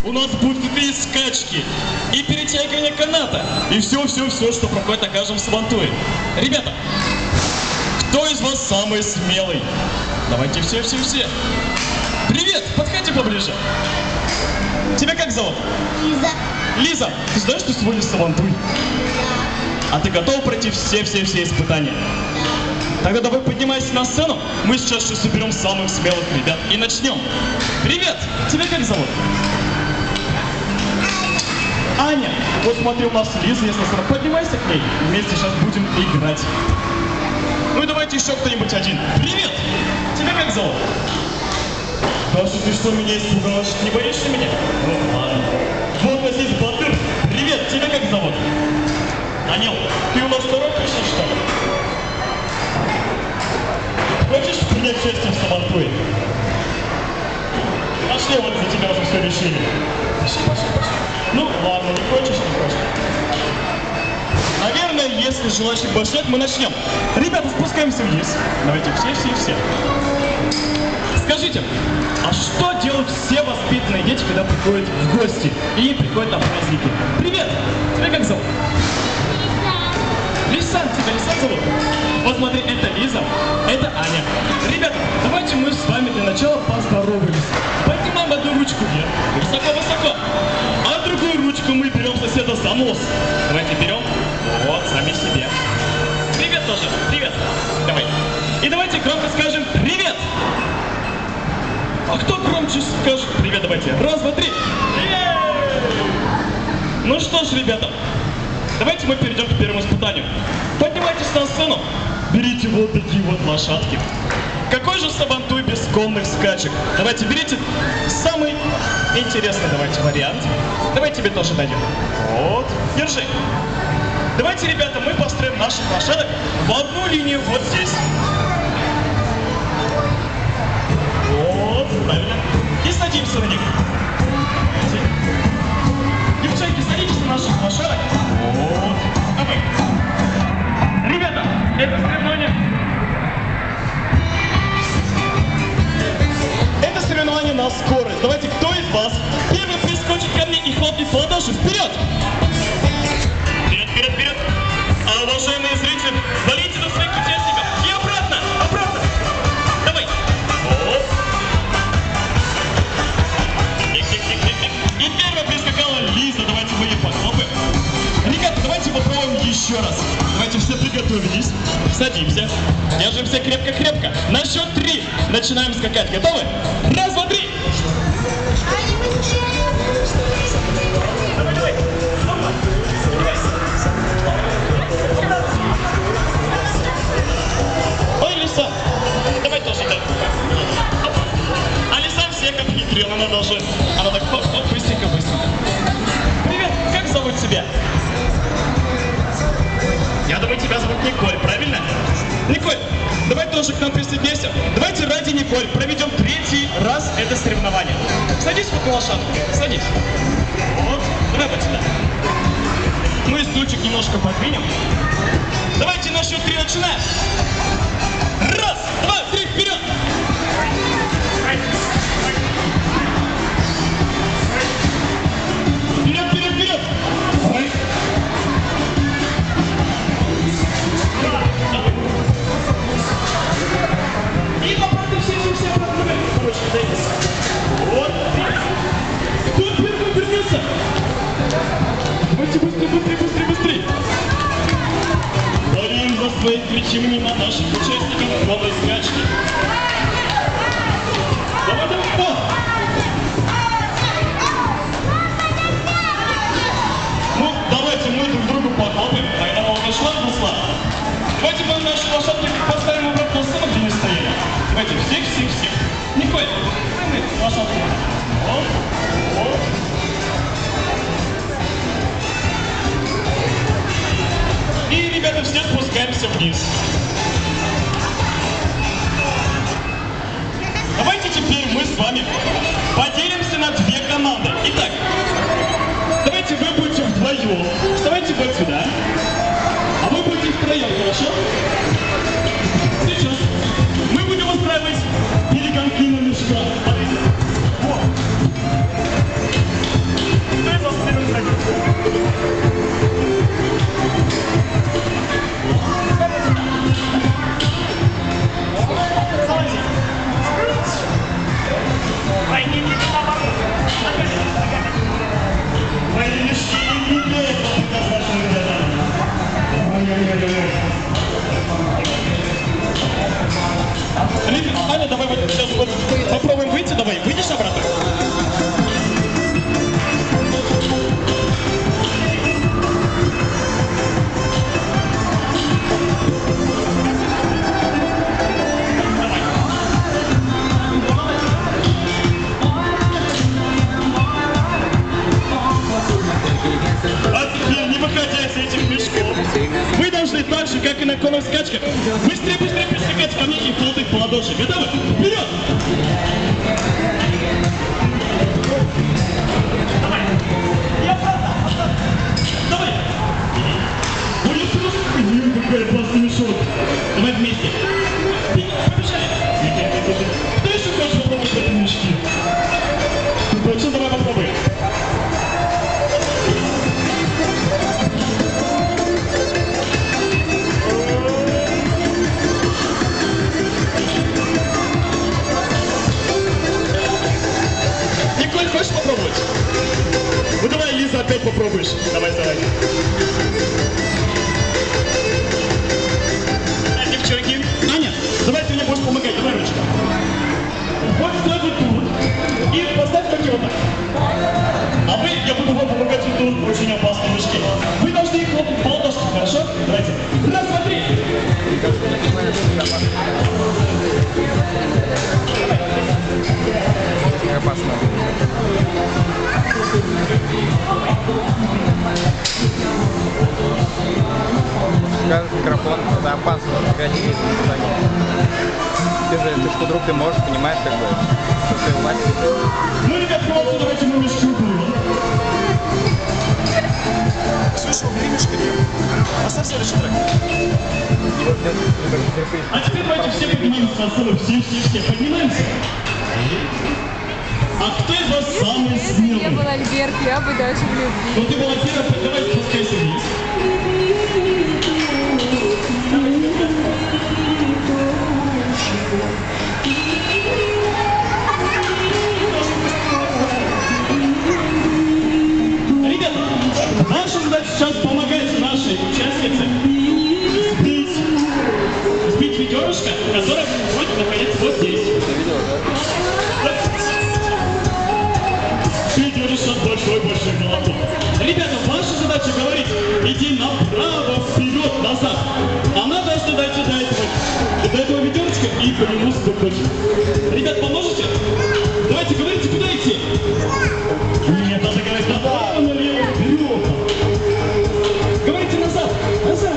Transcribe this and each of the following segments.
У нас будут и скачки, и перетягивание каната, и все, что проходит на каждом сабантуе. Ребята, кто из вас самый смелый? Давайте все. Привет, подходи поближе. Тебя как зовут? Лиза. Лиза, ты знаешь, что сегодня сабантуй? Да. А ты готова пройти все испытания? Тогда давай поднимайся на сцену, мы сейчас еще соберем самых смелых ребят и начнем. Привет, тебя как зовут? Аня. Вот смотри, у нас Лиза, если сразу поднимайся к ней, вместе сейчас будем играть. Ну и давайте еще кто-нибудь один. Привет, тебя как зовут? Даша, ты что, меня испугалась? Не боишься меня? Ну ладно. Вот здесь Батыр. Привет, тебя как зовут? Данил, ты у нас торопишься, что ли? Хочешь принять участие в сабантуе? Пошли, вот за тебя уже все решили. Пошли. Ну, ладно, не хочешь. Наверное, если желающих больше нет, мы начнем. Ребята, спускаемся вниз. Давайте все. Скажите, а что делают все воспитанные дети, когда приходят в гости и приходят на праздники? Привет! Тебя как зовут? Лиса. Тебя Лиса зовут? Вот смотри, это Лиза, это Аня. Ребята, давайте мы с вами для начала поздороваемся. Поднимаем одну ручку вверх, высоко, а другую ручку мы берем соседа за нос. Давайте берем, вот, сами себе. Привет тоже, привет. Давай. И давайте громко скажем «Привет». А кто громче скажет «Привет»? Давайте. Раз, два, три. Привет! Ну что ж, ребята, давайте мы перейдем к первому испытанию. Поднимайтесь на сцену, берите вот такие вот лошадки. Какой же сабантуй без конных скачек? Давайте берите самый интересный, вариант. Давай тебе тоже дадим. Вот, держи. Давайте, ребята, мы построим наших лошадок в одну линию вот здесь. Вот, правильно. И садимся на них. Девчонки, садитесь на наших лошадок. Вот. Давай. Ребята, это соревнование на скорость. Давайте, кто из вас первый прискочит ко мне и хлопнет в ладоши? Вперед! Вперед! А уважаемые зрители, валите за своих участников и обратно! Давай! Вот! И первая прискакала Лиза. Давайте мы ей похлопаем. Ребята, давайте попробуем еще раз. Давайте все приготовились. Садимся. Держимся крепко. На счет 3 начинаем скакать. Готовы? Раз, два, три. Давай. Ой, Лиса. Давай тоже так. А Лиса всех обхитрила. Она так быстренько. Привет, как зовут тебя? Я думаю, тебя зовут Николь, правильно? Николь, давай тоже к нам присоединяйся. Давайте ради Николь проведем 3-й раз это соревнование. Садись вот на лошадку, садись. Вот, давай вот сюда. Мы стульчик немножко подвинем. Давайте на счет 3 начинаем. Раз, два, три, вперед! Вперед! И попробуй все попробуй. Короче, дайте. Вот. Кто первый вернется? Давайте быстрее. Борим за своих, кричим мимо наших участников новой скачки. Давай. Ну, давайте мы друг другу похлопаем, а она отошла. Давайте мы наши лошадки поставим обратно на сцену, где не стояли. Давайте всех. Николь, мы лошадку. Вот. И, ребята, все спускаемся вниз. Давайте теперь мы с вами поделимся на 2 команды. Итак, давайте вы будете вдвоем. Вставайте вот сюда. А вы будете втроем, хорошо? Сейчас мы будем устраивать перегонки на мешках. Вот. же, как и на конных скачках. Быстрее, быстрее пристегать ко мне и полтых по ладоши. Готовы? Вперед! Давай! Я правда! Давай! Ой, я сразу... Блин, какая классная мешок! Давай вместе! Побежали! Ты еще хочешь попробовать в этом мешке? Точно, давай попробуем! Николь, хочешь попробовать? Ну давай, Лиза, опять попробуешь. Давай, давай. А, девчонки. Аня, давай ты мне будешь помогать. Давай ручку. Вот стой вот тут. И поставь как вот так. А вы, я буду вам помогать вот тут. Очень опасные мешки. Вы должны их хлопать по ладошке, хорошо? Давайте. Раз, два, три. Опасно. Кажется, микрофон, это опасно, тебя не видно. Ты же вдруг ты можешь, понимаешь, как бы, что ты власть. Ну, ребят, молодцы, давайте мы мешки уберем. Слышал, убери мешка, нет. Поставь следующий трек. А теперь давайте все поднимаемся на сцену. Все поднимаемся. А кто из вас самый Если бы я смелый? была Альберт, я бы даже в любви. Ну ты была первая, давай спускайся вниз. Ребята, наша задача сейчас помогать нашей участнице сбить ведерышко, которое будет находиться вот здесь. Ты держишь большой молоток. Ребята, ваша задача говорить: иди направо, вперед, назад. Она должна дойти до этого ведерочка и по нему стукнуть. Ребят, поможете? Давайте говорите, куда идти? Нет, надо говорить направо, налево, вперед. Говорите назад, назад.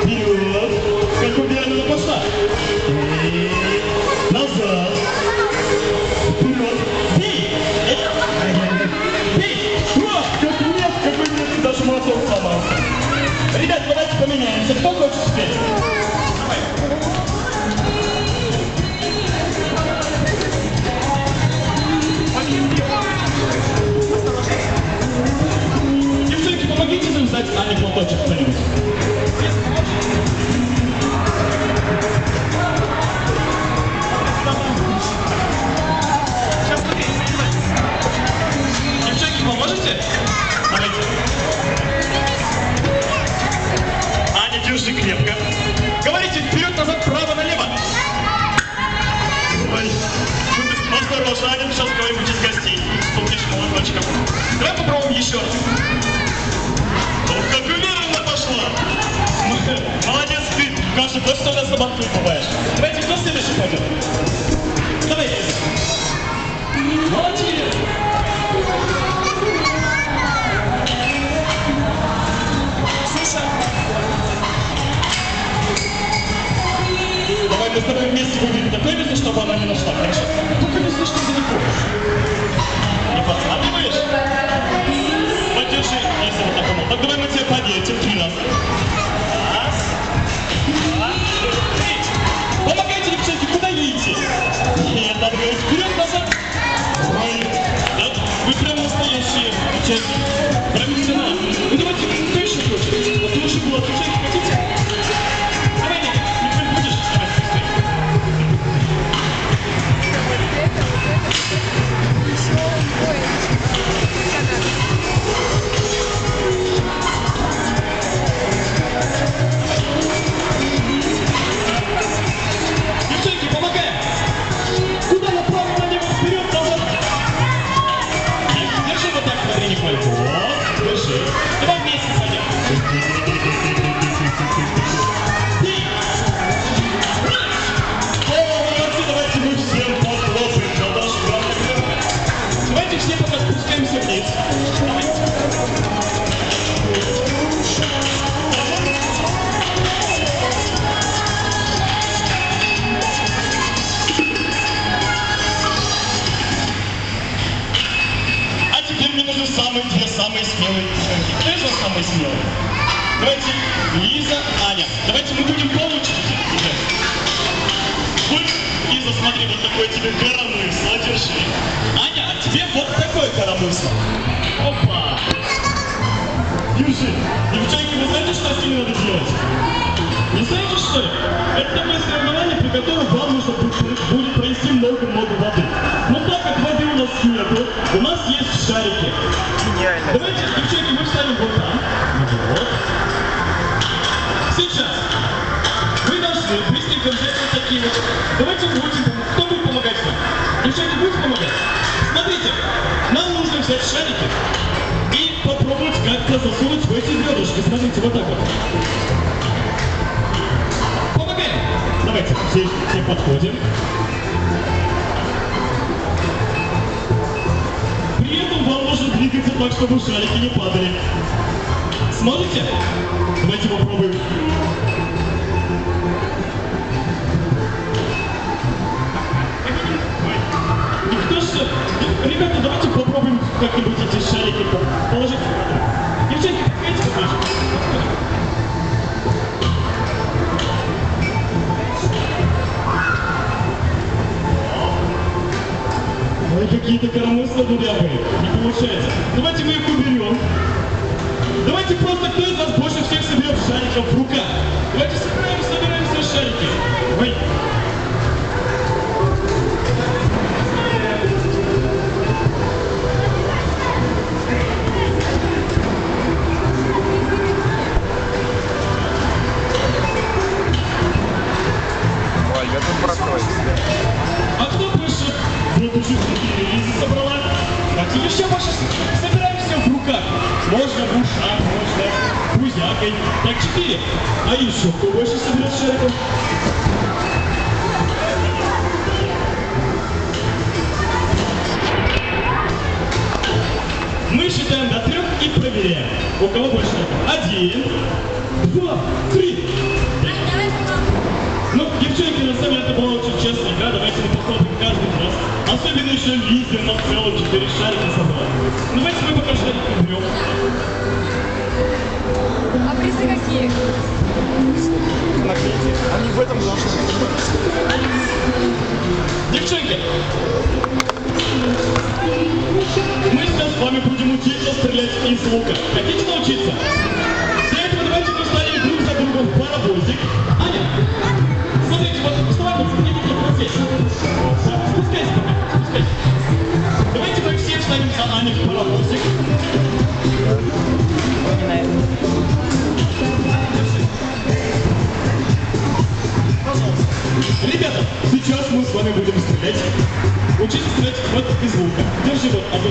Вперед. Как уверенно она пошла. И назад. Вперед. Бей! Бей! О, какой нет, даже молоток сломался. Ребят, давайте поменяемся. Кто хочет спеть? Давай. Девчонки, помогите завязать Ане платочек кто-нибудь. Девчонки, поможете? Давайте. Аня, держи крепко. Говорите вперед, назад, право, налево. Ой, осторожно, Аня, сейчас кого-нибудь из гостей стукнешь молоточком. Давай попробуем еще раз. Ох, как уверенно пошла. Молодец ты. Кажется, точно на собаку бываешь. Давайте, кто следующий пойдет? Давай, Лиза. Молодец. Слушай. Давай мы с тобой вместе выберем такое место, чтобы она не нашла, хорошо? Только не слишком далеко. Не подсматриваешь? Подержи, если вот так умел. Так давай мы тебе поверьте 3 раза. Раз, два, три. Помогайте, девчонки, куда едете? Нет, надо говорить вперед, назад. Ой, да, вы прям настоящие участники. Профессионалы. Ну давайте, кто еще хочет? Вот лучше было, девчонки, хотите? Давай, Николь, будешь? Давай, быстрее. Девчонки, помогаем! Куда направо, налево, вперед, назад! Держи вот так, смотри, Николь. Вот, держи. Давай вместе пойдем. Давайте мы всем похлопаем за нашу главную. Давайте все пока спускаемся вниз. Давайте. вызову две самые смелые девчонки. Кто из вас самый смелый? Давайте Лиза, Аня. Давайте мы будем по очереди. Вот, Лиза, смотри, вот такое тебе коромысло, держи. Аня, а тебе вот такое коромысло. Опа! Держи. Девчонки, вы знаете, что с ними надо делать? Не знаете, что ли? Это такое соревнование, при котором вам нужно будет пройти много-много воды. Но так как воды у нас нету, у нас есть шарики. Гениально. Давайте, девчонки, мы встанем вот там. Вот. Сейчас вы должны быстренько взять вот такие вот. Давайте будем. Кто будет помогать вам? Девчонки, будете помогать? Смотрите, нам нужно взять шарики и попробовать как-то засунуть в эти ведушки. Смотрите, вот так вот. Помогаем. Давайте, все подходим. При этом вам нужно двигаться так, чтобы шарики не падали. Сможете? Давайте попробуем. Никто что? Ребята, давайте попробуем как-нибудь эти шарики положить. Девчонки, подходите поближе. Ой, какие-то коромысла дурявые. Не получается. Давайте мы их уберем. Давайте просто кто из нас больше всех соберет шариков в руках. Давайте собираем все шарики. Ой. Ой, я тут простой. А кто больше ведущих Лиза собрала? Давайте еще больше собираем все в руках. Можно в ушах, можно друзьякой. Так, 4. А еще кто больше соберет шариков? Мы считаем до 3 и проверяем. У кого больше шариков? 1, 2, 3. Ну, девчонки, на самом деле, это была очень честная игра. Давайте мы посмотрим каждый из нас. Особенно еще Лиза на целом 4 шарика собрала. Ну, давайте мы пока шарики уберем. А призы какие? Наклейки. Они в этом должны быть. Девчонки, мы сейчас с вами будем учиться стрелять из лука. Хотите научиться? Для этого давайте мы станем друг за другом в паровозик. Аня, смотрите, вот вставай, вот здесь. Спускайся пока, спускайся. Давайте мы все встанем за Аней в паровозик. Ребята, сейчас мы с вами будем стрелять. Учиться стрелять вот из лука. Держи вот одну.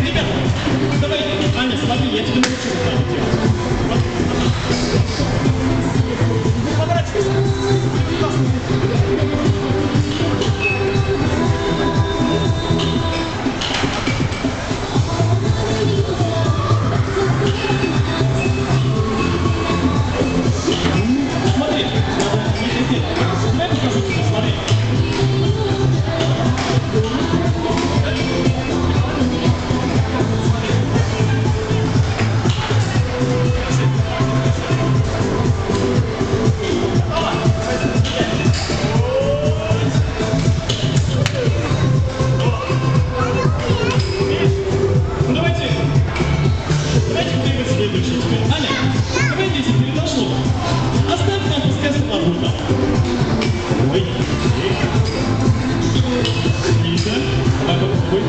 Ребята, давай, Аня, смотри, я тебе научу вот так делать. Поворачивайся. Смотри, я покажу тебе, смотри. Ну давайте двигаться следующий теперь. Аня, давай здесь передашь лук. Оставь нам, пускай сама будет. Ой, Лиза, давай попробуй.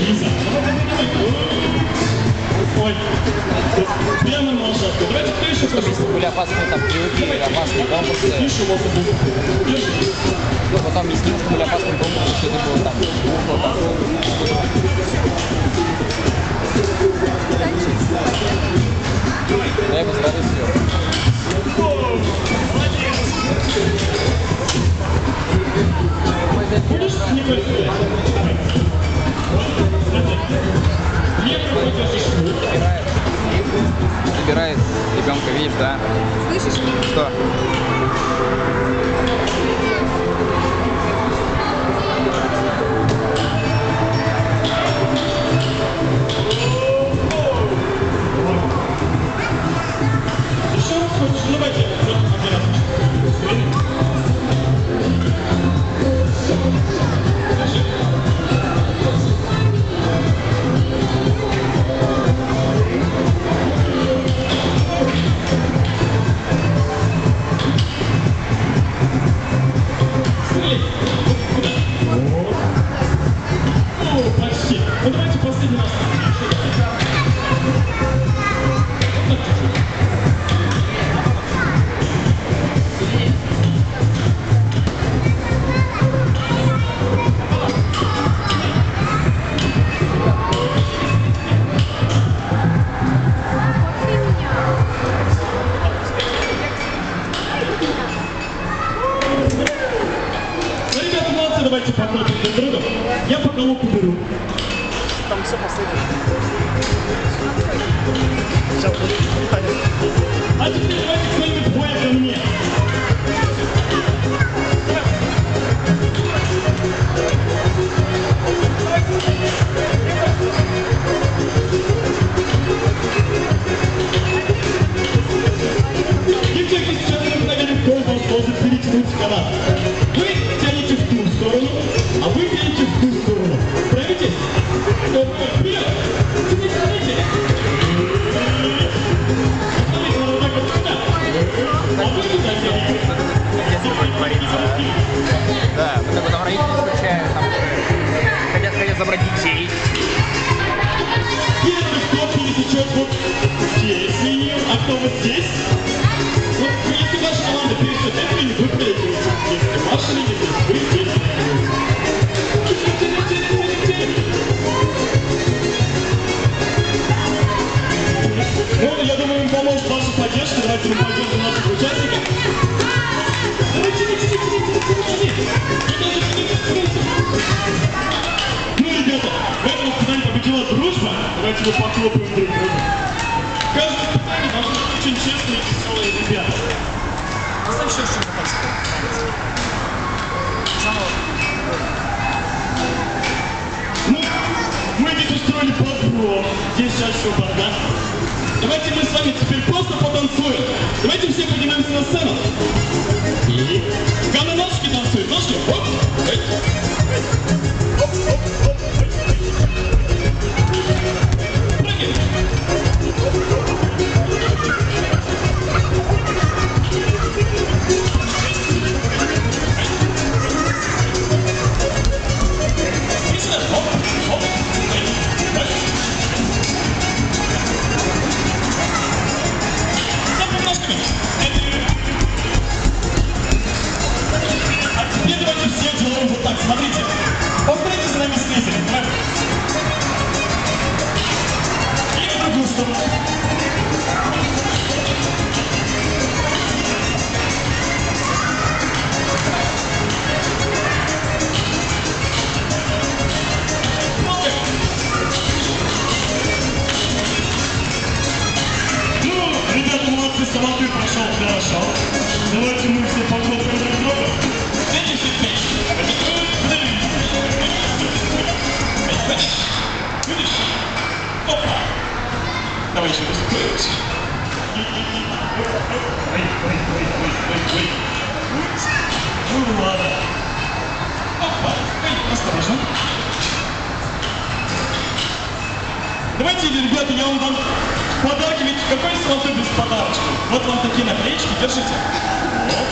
Лиза. Ой, прямо на лошадку. Давайте кто еще хочет? Были опасные там крюки, опасные конкурсы. Еще вот это. Держи. Ну, потом объяснил, что были опасные конкурсы, что это было там. Не проходит школу. Забирает ребенка, видишь, да? Слышишь? Что? Еще раз хочешь? Ну, давайте. Вот, один раз. О, почти. Ну, давайте последний раз. Вот так чуть-чуть. Ну, ребята, молодцы, давайте покрутим друг друга. Я пока лук уберу. Там все последнее. Сейчас будет танец. А теперь давайте кто-нибудь двое ко мне. Девчонки, сейчас мы проверим, кто из вас может перетянуть канат. Вы тянете в ту сторону, а вы тянете в ту сторону. Справитесь? Вперед! Тяните, тяните! Смотрите, надо вот так вот сюда. А вы туда тянете. Если будет твориться, да, мы как бы там родители скучают, там уже хотят забрать детей. Если кто пересечет вот здесь линию, а кто вот здесь, вот если ваша команда пересечет эту линию, вы проигрываете. Если ваша линия здесь, вы здесь проигрываете. Ну, я думаю, им поможет ваша поддержка. Давайте мы пойдем на наших участников. Давайте, ну, ребята, в этом испытании победила дружба. Давайте мы похлопаем друг другу. Каждое испытание должны быть очень честные и веселые ребята. Поставь еще что-то танец. Заново. Ну, мы здесь устроили подбор. Здесь сейчас все бардак. Давайте мы с вами теперь просто потанцуем. Давайте все поднимаемся на сцену. И камни ножки танцуют. Ножки. Оп. Эй. Оп, оп, оп. Прыгай. И сюда. Оп, оп. Эй. Эй. Стоп, ножками. А теперь давайте все делаем вот так. Смотрите. Повторите за нами снизу. И в другую сторону. Ну, ребята, молодцы, самотый прошел хорошо. Давайте мы все похлопаем друг друга. Видите, видишь? Опа! Давай еще успокоимся. Ой. Ну ладно. Опа! Ой, осторожно. Давайте, ребята, я вам дам подарки, ведь какой самотый без подарочка? Вот вам такие наклеечки, держите. Вот.